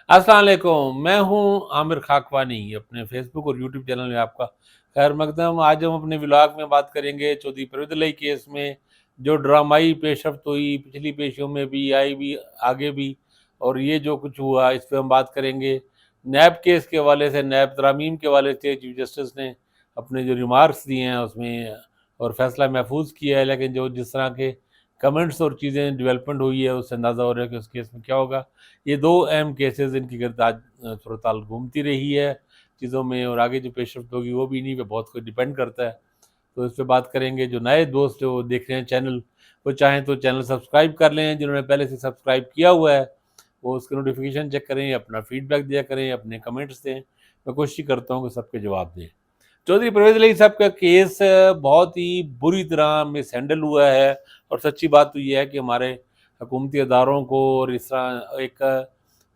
अस्सलाम वालेकुम, मैं हूँ आमिर खाकवानी। अपने फेसबुक और यूट्यूब चैनल में आपका खैर मकदम। आज हम अपने व्लॉग में बात करेंगे चौधरी परवेज़ इलाही केस में जो ड्रामाई पेशरफ्त हुई, पिछली पेशियों में भी आई भी, आगे भी, और ये जो कुछ हुआ इस पे हम बात करेंगे। नैब केस के हवाले से, नैब तरामीम के हवाले से चीफ जस्टिस ने अपने जो रिमार्क्स दिए हैं उसमें और फैसला महफूज किया है, लेकिन जो जिस तरह के कमेंट्स और चीज़ें डेवलपमेंट हुई है उससे अंदाज़ा हो रहा है कि उस केस में क्या होगा। ये दो अहम केसेस इनकी गिरदाज सूरत घूमती रही है चीज़ों में, और आगे जो पेशरफ्त होगी वो भी इन्हीं पे बहुत कुछ डिपेंड करता है। तो इस पे बात करेंगे। जो नए दोस्त जो देख रहे हैं चैनल, वो चाहें तो चैनल सब्सक्राइब कर लें। जिन्होंने पहले से सब्सक्राइब किया हुआ है वो उसके नोटिफिकेशन चेक करें, अपना फीडबैक दिया करें, अपने कमेंट्स दें। मैं कोशिश करता हूँ कि सबके जवाब दें। चौधरी परवेज़ इलाही साहब का केस बहुत ही बुरी तरह मिस हैंडल हुआ है, और सच्ची बात तो ये है कि हमारे हुकूमती अदारों को और इस तरह एक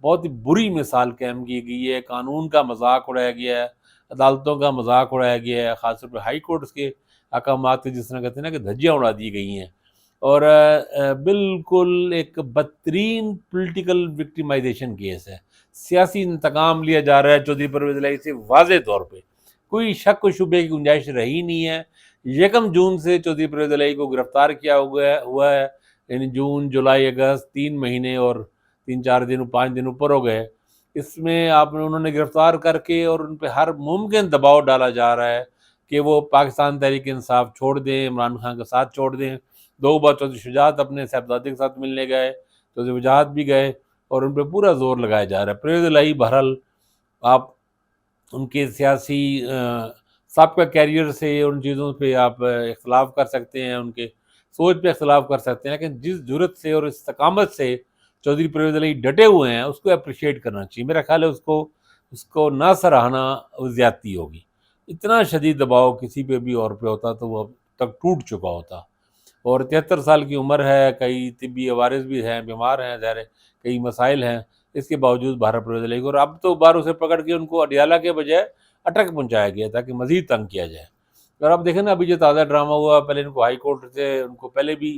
बहुत ही बुरी मिसाल कायम की गई है। कानून का मजाक उड़ाया गया है, अदालतों का मजाक उड़ाया गया है, ख़ासतौर पर हाई कोर्ट्स के अहकामात के जिस तरह कहते हैं ना कि धज्जियाँ उड़ा दी गई हैं। और बिल्कुल एक बदतरीन पॉलिटिकल विक्टिमाइजेशन केस है। सियासी इंतकाम लिया जा रहा है चौधरी परवेज़ इलाही से वाज़ेह तौर पे। कोई शक व शुबे की गुंजाइश रही नहीं है। यकम जून से चौधरी परवेज़ इलाही को गिरफ्तार किया हुआ है, यानी जून, जुलाई, अगस्त 3 महीने और 3-4 दिन, 5 दिन ऊपर हो गए। इसमें आपने उन्होंने गिरफ्तार करके और उन पे हर मुमकिन दबाव डाला जा रहा है कि वो पाकिस्तान तहरीक-ए-इंसाफ छोड़ दें, इमरान खान का साथ छोड़ दें। 2 बार चौधरी शुजात अपने साहबजादे के साथ मिलने गए, चौधरी वजाहत भी गए, और उन पे पूरा ज़ोर लगाया जा रहा है। परवेज़ इलाही बहरहाल आप उनके सियासी साबका कैरियर से उन चीज़ों पे आप इख्तलाफ कर सकते हैं, उनके सोच पे इख्तलाफ कर सकते हैं, लेकिन जिस जुर्रत से और इस्तकामत से चौधरी परवेज़ इलाही डटे हुए हैं उसको अप्रिशिएट करना चाहिए। मेरा ख्याल है उसको उसको ना सराहना वो ज़्यादती होगी। इतना शदीद दबाव किसी पे भी और पे होता तो वो अब तक टूट चुका होता। और 73 साल की उम्र है, कई तिब्बी अवारिस भी हैं, बीमार हैं, ज़ाहिर है कई मसाइल हैं। इसके बावजूद भारत परवेज़ इलाही को, और अब तो बार उसे पकड़ के उनको अडियाला के बजाय अटक पहुँचाया गया ताकि मज़ीद तंग किया जाए। और अब देखें ना, अभी जो ताज़ा ड्रामा हुआ, पहले इनको हाई कोर्ट से उनको पहले भी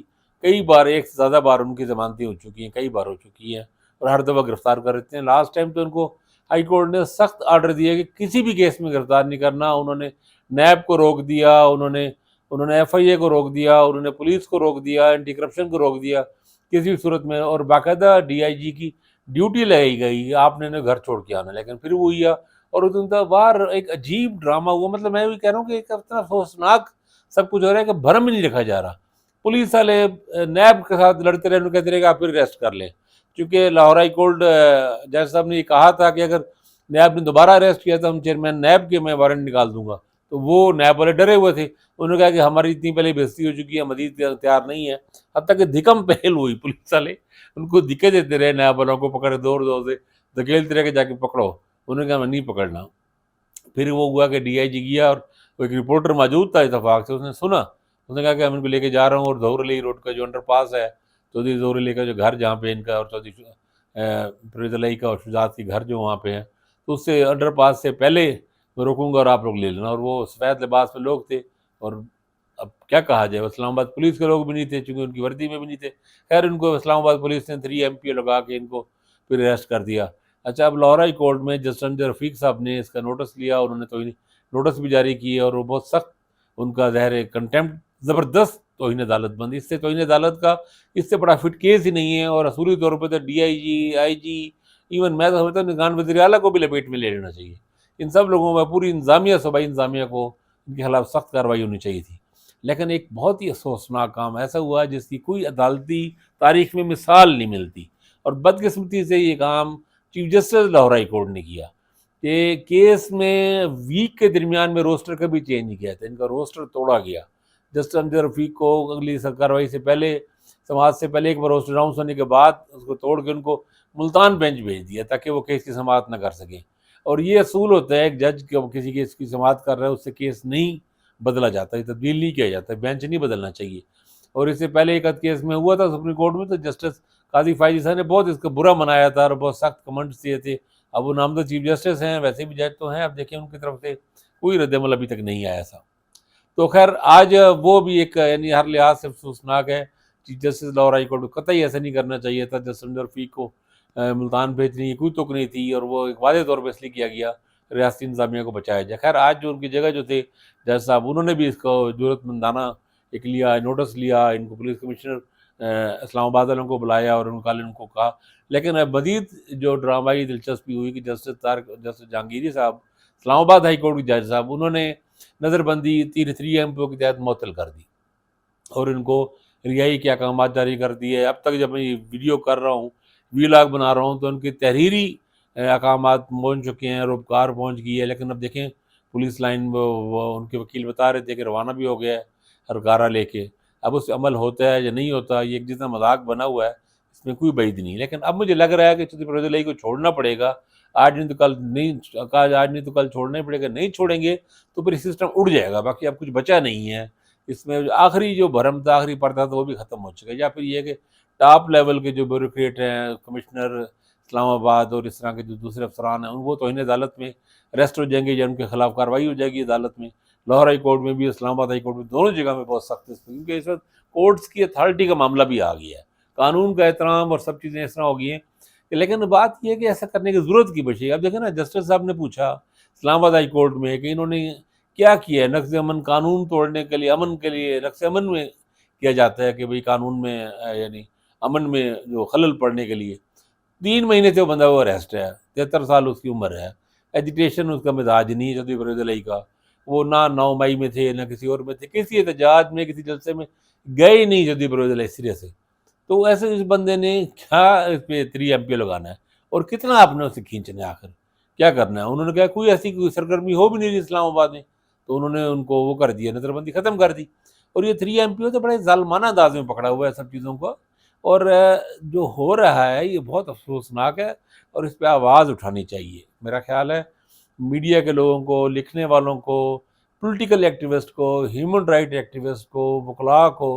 कई बार, एक से ज़्यादा बार उनकी ज़मानतें हो चुकी हैं, कई बार हो चुकी हैं, और हर दफ़ा गिरफ़्तार कर देते हैं। लास्ट टाइम तो उनको हाई कोर्ट ने सख्त आर्डर दिया कि किसी भी केस में गिरफ़्तार नहीं करना। उन्होंने नैब को रोक दिया, उन्होंने उन्होंने एफआईए को रोक दिया, उन्होंने पुलिस को रोक दिया, एंटी करप्शन को रोक दिया किसी भी सूरत में, और बाकायदा डीआईजी की ड्यूटी लगाई गई, आपने इन्हें घर छोड़ के आना। लेकिन फिर वो हुआ, और उनका बार एक अजीब ड्रामा हुआ। मतलब मैं भी कह रहा हूँ कि एक इतना अफसोसनाक सब कुछ हो रहा है कि भरम ही नहीं रखा जा रहा। पुलिस वाले नैब के साथ लड़ते रहे, कहते रहे कि आप फिर अरेस्ट कर लें, क्योंकि लाहौर हाई कोर्ट जज साहब ने ये कहा था कि अगर नैब ने दोबारा अरेस्ट किया तो हम चेयरमैन नैब के मैं वारंट निकाल दूंगा। तो वो नैब वाले डरे हुए थे। उन्होंने कहा कि हमारी इतनी पहले बेइज्जती हो चुकी है, मजीद तैयार नहीं है। हद तक कि धिकम पहल हुई, पुलिस वाले उनको दिक्कत देते रहे, नैब वालों को पकड़े जोर जोर से धकेलते रहे कि जाके पकड़ो। उन्होंने कहा मैं नहीं पकड़ना। फिर वो हुआ कि डीआईजी गया, और वो एक रिपोर्टर मौजूद था इतफाक से, उसने सुना, उसने कहा कि हम इनको लेके जा रहा हूँ, और जहूर अली रोड का जो अंडरपास है, चौधरी जहूर अली का जो घर जहाँ पे इनका और चौधरी परवेज़ इलाही का और शुजात के घर जो वहाँ पे हैं, तो उससे अंडरपास से पहले मैं रोकूंगा और आप लोग ले लेना। और वो सफ़ेद लिबास में लोग थे, और अब क्या कहा जाए, इस्लामाबाद पुलिस के लोग भी नहीं थे चूँकि उनकी वर्दी में भी नहीं थे। खैर इनको इस्लामाबाद पुलिस ने 3 एमपीओ लगा के इनको फिर अरेस्ट कर दिया। अच्छा, अब लाहौर हाई कोर्ट में जस्टिस संजय रफ़ीक साहब ने इसका नोटिस लिया, उन्होंने नोटिस भी जारी किए, और वो बहुत सख्त उनका ज़ाहिर है कंटेम्प्ट, ज़बरदस्त तौहीन अदालत बंदी। इससे तौहीन अदालत का इससे बड़ा फिट केस ही नहीं है। और असूली तौर पर तो डीआईजी, आईजी, इवन मैं तो समझता हूँ निगरान वज़ीर आला को भी लपेट में ले लेना चाहिए। इन सब लोगों में पूरी इंतज़ामिया, सूबाई इंतज़ामिया को इनके खिलाफ सख्त कार्रवाई होनी चाहिए थी। लेकिन एक बहुत ही अफसोसनाक काम ऐसा हुआ जिसकी कोई अदालती तारीख में मिसाल नहीं मिलती, और बदकिस्मती से ये काम chief justice Lahore high court ने किया कि केस में वीक के दरमियान में रोस्टर कभी चेंज नहीं किया था। इनका रोस्टर तोड़ा गया। जस्टिस अमजद रफ़ीक को अगली कार्रवाई से पहले, समाज से पहले एक बार रोस्टर अनाउंस होने के बाद उसको तोड़ के उनको मुल्तान बेंच भेज दिया ताकि वो केस की समाअत न कर सकें। और ये असूल होता है, एक जज के किसी केस की समाअत कर रहा है उससे केस नहीं बदला जाता, ये तब्दील नहीं किया जाता, बेंच नहीं बदलना चाहिए। और इससे पहले एक केस में हुआ था सुप्रीम कोर्ट में, तो जस्टिस काजी फायजी साहब ने बहुत इसका बुरा मनाया था और बहुत सख्त कमेंट्स दिए थे। अब वो नामजद चीफ जस्टिस हैं, वैसे भी जज तो हैं, अब देखिए उनकी तरफ से कोई रद्द-ए-अमल अभी तक नहीं आया ऐसा। तो खैर आज वो भी एक यानी हर लिहाज से अफसोसनाक है। Chief justice Lahore high court को कतई ऐसा नहीं करना चाहिए था। जस्टिस संजय रफ़ीक को ملتان بھیجنے کی کوئی تک نہیں تھی، اور وہ ایک واضح طور پہ اس لیے کیا گیا ریاستی انتظامیہ کو بچایا جائے۔ خیر آج جو ان کی جگہ جو تھے جج صاحب، انہوں نے بھی اس کو ضرورت مندانہ ایک لیا، نوٹس لیا، ان کو پولیس کمشنر اسلام آباد والوں کو بلایا اور ان کو کہا۔ لیکن مزید جو ڈرامائی دلچسپی ہوئی کہ جسٹس جہانگیری صاحب، اسلام آباد ہائی کورٹ کے جج صاحب، انہوں نے نظر بندی 3 ایم پی او کے تحت معطل کر دی اور ان کو رہائی کے احکامات جاری کر دیے۔ اب تک جب میں یہ ویڈیو کر رہا ہوں، ویلاگ بنا رہا ہوں، تو ان کی تحریری احکامات پہنچ چکے ہیں، روپکار پہنچ گئی ہے۔ لیکن اب دیکھیں پولیس لائن وہ ان کے وکیل بتا رہے تھے کہ روانہ بھی ہو گیا ہے ہرکارہ لے کے۔ اب اس پہ عمل ہوتا ہے یا نہیں ہوتا، یہ ایک جتنا مذاق بنا ہوا ہے، اس میں کوئی بعید نہیں۔ لیکن اب مجھے لگ رہا ہے کہ چودھری پرویز الہی کو چھوڑنا پڑے گا، آج نہیں تو کل چھوڑنا ہی پڑے گا۔ نہیں چھوڑیں گے تو پھر سسٹم اڑ جائے گا، باقی اب کچھ بچا نہیں ہے اس میں۔ آخری جو بھرم تھا، آخری پردہ تھا، وہ بھی ختم ہو چکا ہے۔ یا پھر یہ کہ ٹاپ لیول کے جو بیوروکریٹ ہیں، کمشنر اسلام آباد اور اس طرح کے جو دوسرے افسران ہیں، وہ توہین عدالت میں اریسٹ ہو جائیں گے یا ان کے خلاف کارروائی ہو جائے گی عدالت میں۔ لاہور ہائی کورٹ میں بھی، اسلام آباد ہائی کورٹ میں، دونوں جگہ میں بہت سخت ہے، کیونکہ اس وقت کورٹس کی اتھارٹی کا معاملہ بھی آ گیا ہے، قانون کا احترام اور سب چیزیں اس طرح ہو گئی ہیں لیکن بات یہ ہے کہ ایسا کرنے کی ضرورت کی بچی ہے۔ اب دیکھیں نا، جسٹس صاحب نے پوچھا اسلام آباد ہائی کورٹ میں کہ انہوں نے کیا کیا ہے نقض امن، قانون توڑنے کے لیے، امن کے لیے نقض امن میں کیا جاتا ہے کہ بھئی قانون میں یعنی امن میں جو خلل پڑنے کے لیے 3 مہینے سے وہ بندہ وہ اریسٹ ہے، 73 سال اس کی عمر ہے، ایجیٹیشن اس کا مزاج نہیں ہے چودھری پرویز الہی کا۔ وہ نہ 9 مئی میں تھے، نہ کسی اور میں تھے، کسی احتجاج میں، کسی جلسے میں گئے ہی نہیں چودھری پرویز الہی سرے سے۔ تو ایسے اس بندے نے کیا اس پہ 3 ایم پی لگانا ہے اور کتنا آپ نے اسے کھینچنا ہے، آخر کیا کرنا ہے؟ انہوں نے کہا کوئی ایسی کوئی سرگرمی ہو بھی نہیں رہی اسلام آباد میں، تو انہوں نے ان کو وہ کر دیا، نظر بندی ختم کر دی۔ اور یہ 3 ایم پی تو بڑے ظالمانہ انداز میں پکڑا ہوا ہے سب چیزوں کو، اور جو ہو رہا ہے یہ بہت افسوسناک ہے اور اس پہ آواز اٹھانی چاہیے۔ میرا خیال ہے میڈیا کے لوگوں کو، لکھنے والوں کو، پولیٹیکل ایکٹیوسٹ کو، ہیومن رائٹ ایکٹیوسٹ کو، وکلاء کو،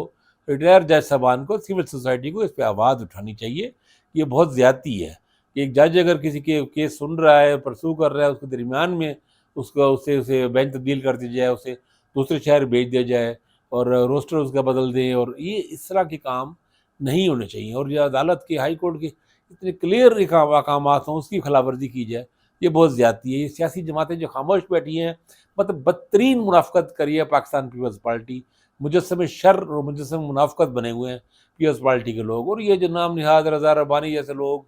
ریٹائر جج صاحبان کو، سول سوسائٹی کو اس پہ آواز اٹھانی چاہیے۔ یہ بہت زیادتی ہے کہ ایک جج اگر کسی کے کیس سن رہا ہے، پرسو کر رہا ہے، اس کے درمیان میں اسے بینچ تبدیل کر دی جائے، اسے دوسرے شہر بھیج دیا جائے اور روسٹر اس کا بدل دیں، اور یہ اس طرح کے کام نہیں ہونے چاہیے۔ اور یہ عدالت کے، ہائی کورٹ کے اتنے کلیئر احکامات ہوں، اس کی خلاف ورزی کی جائے، یہ بہت زیادتی ہے۔ یہ سیاسی جماعتیں جو خاموش بیٹھی ہیں، مطلب بدترین منافقت کری ہے پاکستان پیپلز پارٹی، مجسم شر اور مجسم منافقت بنے ہوئے ہیں پیپلز پارٹی کے لوگ۔ اور یہ جو نام نہاد رضا ربانی جیسے لوگ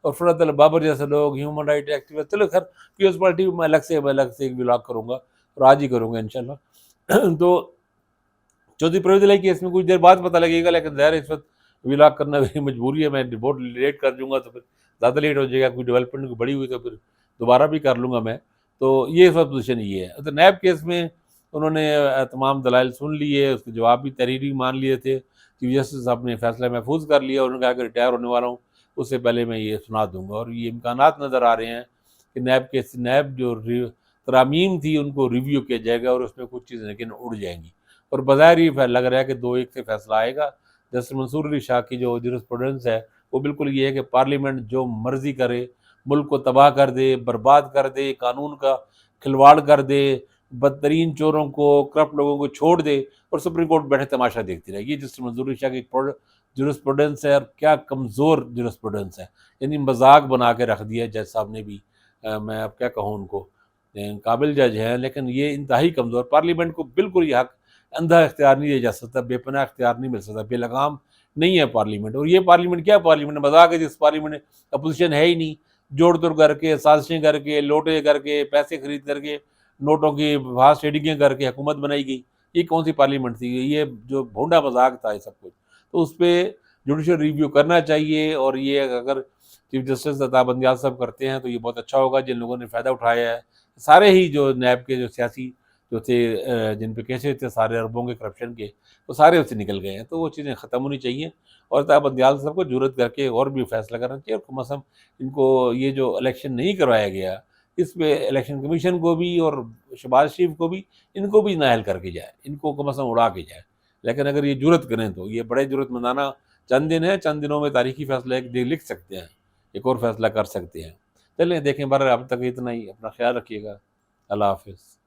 اور فرحت البابر جیسے لوگ، ہیومن رائٹ ایکٹیوسٹ، چلو خیر پیپلز پارٹی میں الگ سے ایک ولاگ کروں گا اور آج ہی کروں گا انشاءاللہ۔ تو چودھری پرویز الہی کی اس میں کچھ دیر بعد پتہ لگے گا، لیکن ظاہر اس وقت ولاگ کرنا میری مجبوری ہے، میں بہت لیٹ کر دوں گا تو پھر زیادہ لیٹ ہو جائے گا، کوئی ڈیولپمنٹ کو بڑی ہوئی تو پھر دوبارہ بھی کر لوں گا میں۔ تو یہ اس وقت پوزیشن یہ ہے۔ تو نیب کیس میں انہوں نے تمام دلائل سن لیے، اس کے جواب بھی تحریری مان لیے تھے، چیف جسٹس صاحب نے فیصلہ محفوظ کر لیا، انہوں نے کہا کہ ریٹائر ہونے والا ہوں اس سے پہلے میں یہ سنا دوں گا۔ اور یہ امکانات نظر آ رہے ہیں کہ نیب جو ترامیم تھی ان کو ریویو کیا جائے گا اور اس میں کچھ چیزیں لیکن اڑ جائیں گی، اور بظاہر یہ لگ رہا ہے کہ 2-1 سے فیصلہ آئے گا۔ جسٹس منصور علی شاہ کی جو جورسپروڈنس ہے وہ بالکل یہ ہے کہ پارلیمنٹ جو مرضی کرے، ملک کو تباہ کر دے، برباد کر دے، قانون کا کھلواڑ کر دے، بدترین چوروں کو، کرپٹ لوگوں کو چھوڑ دے، اور سپریم کورٹ بیٹھے تماشا دیکھتی رہے گی۔ جسٹس منظور علی شاہ کی جورسپروڈنس ہے، اور کیا کمزور جورسپروڈنس ہے، یعنی مذاق بنا کے رکھ دیا جج صاحب نے بھی۔ میں اب کیا کہوں ان کو، قابل جج ہیں لیکن یہ انتہائی کمزور۔ پارلیمنٹ کو بالکل یہ حق اندھا اختیار نہیں دیا جا سکتا، بے پناہ اختیار نہیں مل سکتا، بے لگام نہیں ہے پارلیمنٹ۔ اور یہ پارلیمنٹ کیا پارلیمنٹ مذاق ہے، جس پارلیمنٹ میں اپوزیشن ہے ہی نہیں، جوڑ توڑ کر کے، سازشیں کر کے، لوٹے کر کے، پیسے خرید کر کے، نوٹوں کی فاسٹ ٹریڈنگیں کر کے حکومت بنائی گئی۔ یہ کون سی پارلیمنٹ تھی؟ یہ جو بھونڈا مذاق تھا یہ سب کچھ۔ تو اس پہ جوڈیشل ریویو کرنا چاہیے، اور یہ اگر چیف جسٹس عطا بندیال صاحب کرتے ہیں تو یہ بہت اچھا ہوگا۔ جن لوگوں نے فائدہ اٹھایا ہے، سارے ہی جو نیب کے جو سیاسی جو تھے، جن پہ کیسے تھے سارے اربوں کے کرپشن کے، وہ سارے اس سے نکل گئے ہیں۔ تو وہ چیزیں ختم ہونی چاہیے، اور عطا بندیال صاحب کو جرأت کر کے اور بھی فیصلہ کرنا چاہیے، اور کم از کم ان کو یہ جو الیکشن نہیں کروایا گیا اس پہ الیکشن کمیشن کو بھی اور شہباز شریف کو بھی، ان کو بھی نااہل کر کے جائے، ان کو کم از کم اڑا کے جائے۔ لیکن اگر یہ جرأت کریں تو یہ بڑے جرأت مندانہ چند دن ہے، چند دنوں میں تاریخی فیصلہ ایک دن لکھ سکتے ہیں، ایک اور فیصلہ کر سکتے ہیں۔ چلیں دیکھیں، اب تک اتنا ہی، اپنا خیال رکھیے گا، اللہ حافظ۔